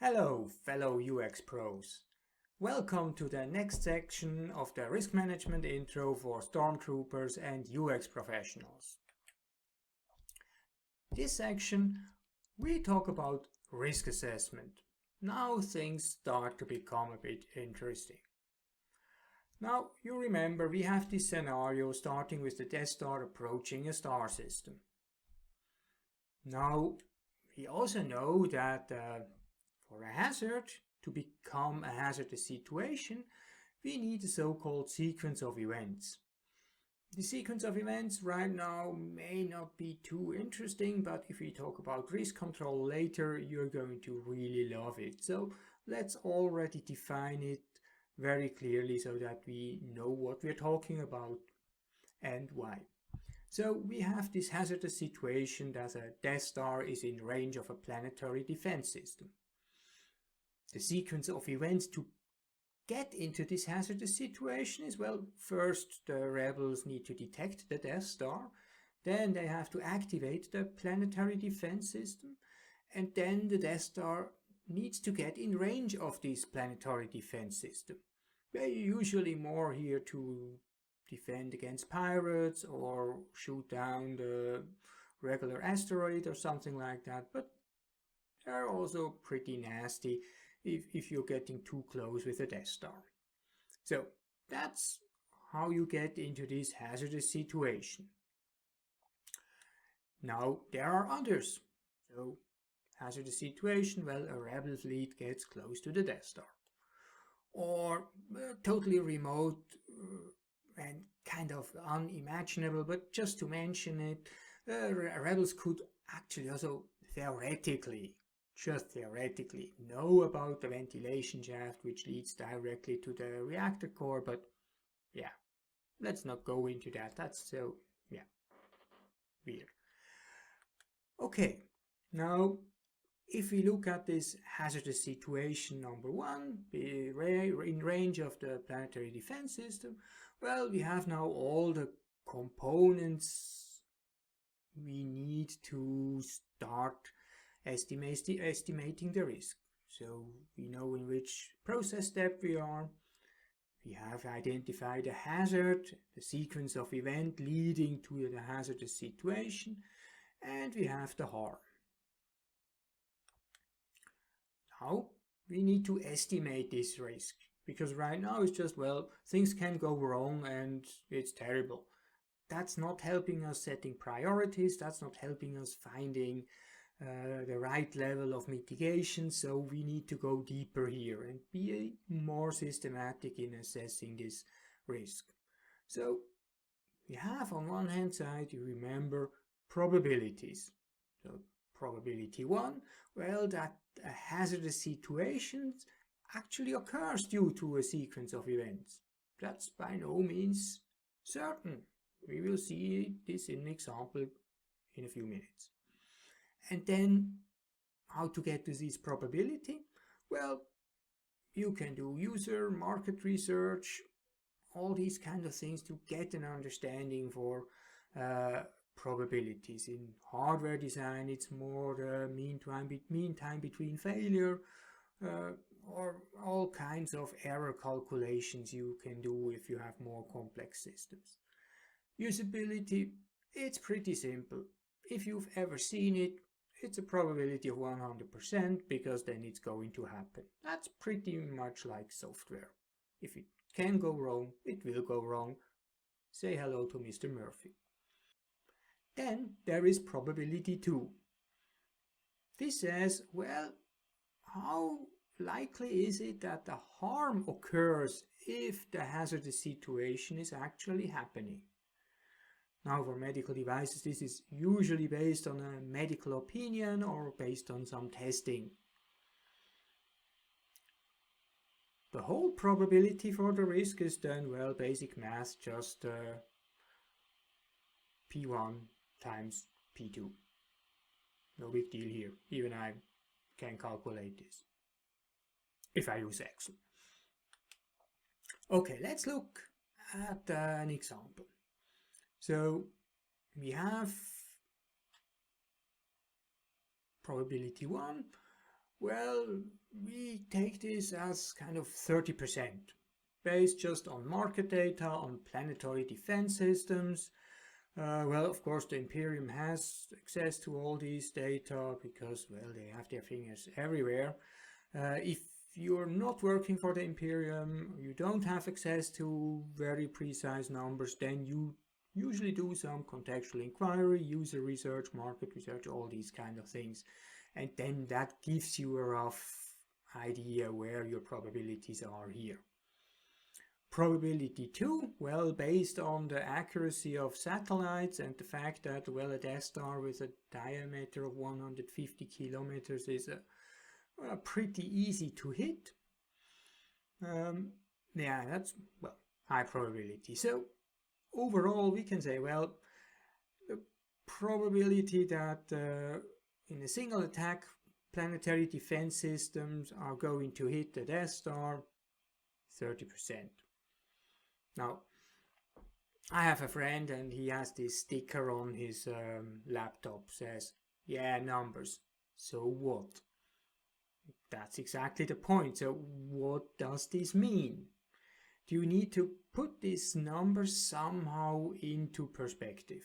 Hello, fellow UX pros. Welcome to the next section of the risk management intro for stormtroopers and UX professionals. This section, we talk about risk assessment. Now things start to become a bit interesting. Now, you remember we have this scenario starting with the Death Star approaching a star system. Now, we also know that for a hazard to become a hazardous situation, we need a so-called sequence of events. The sequence of events right now may not be too interesting, but if we talk about risk control later, you're going to really love it. So let's already define it very clearly so that we know what we're talking about and why. So we have this hazardous situation that a Death Star is in range of a planetary defense system. The sequence of events to get into this hazardous situation is, well, first the rebels need to detect the Death Star, then they have to activate the planetary defense system, and then the Death Star needs to get in range of this planetary defense system. They're usually more here to defend against pirates or shoot down the regular asteroid or something like that, but they're also pretty nasty if you're getting too close with a Death Star. So that's how you get into this hazardous situation. Now there are others. So hazardous situation, well, a rebel fleet gets close to the Death Star. Or totally remote and kind of unimaginable, but just to mention it, rebels could actually also just theoretically, know about the ventilation shaft which leads directly to the reactor core, but yeah, let's not go into that. That's so, yeah, weird. Okay, now if we look at this hazardous situation number one, in range of the planetary defense system, well, we have now all the components we need to start estimating the risk. So we know in which process step we are. We have identified a hazard, the sequence of events leading to the hazardous situation, and we have the harm. Now we need to estimate this risk, because right now it's just, well, things can go wrong and it's terrible. That's not helping us setting priorities, that's not helping us finding the right level of mitigation, so we need to go deeper here and be more systematic in assessing this risk. So we have on one hand side, you remember, probabilities. So probability 1, well, that a hazardous situation actually occurs due to a sequence of events. That's by no means certain. We will see this in an example in a few minutes. And then how to get to this probability? Well, you can do user market research, all these kind of things to get an understanding for probabilities. In hardware design, it's more the mean time between failure, or all kinds of error calculations you can do if you have more complex systems. Usability, it's pretty simple. If you've ever seen it, it's a probability of 100% because then it's going to happen. That's pretty much like software. If it can go wrong, it will go wrong. Say hello to Mr. Murphy. Then there is probability 2. This says, well, how likely is it that the harm occurs if the hazardous situation is actually happening? Now for medical devices, this is usually based on a medical opinion or based on some testing. The whole probability for the risk is then, well, basic math, just P1 times P2. No big deal here, even I can calculate this, if I use Excel. Okay, let's look at an example. So we have probability 1, Well, we take this as kind of 30%, based just on market data, on planetary defense systems. Well, of course, the Imperium has access to all these data because, well, they have their fingers everywhere. If you're not working for the Imperium, you don't have access to very precise numbers, then you usually do some contextual inquiry, user research, market research, all these kind of things. And then that gives you a rough idea where your probabilities are here. Probability 2, well, based on the accuracy of satellites and the fact that, well, a Death Star with a diameter of 150 kilometers is pretty easy to hit. Yeah, that's, well, high probability. So overall, we can say, well, the probability that in a single attack, planetary defense systems are going to hit the Death Star, 30%. Now, I have a friend and he has this sticker on his laptop, says, yeah, numbers. So what? That's exactly the point. So what does this mean? Do you need to put these numbers somehow into perspective?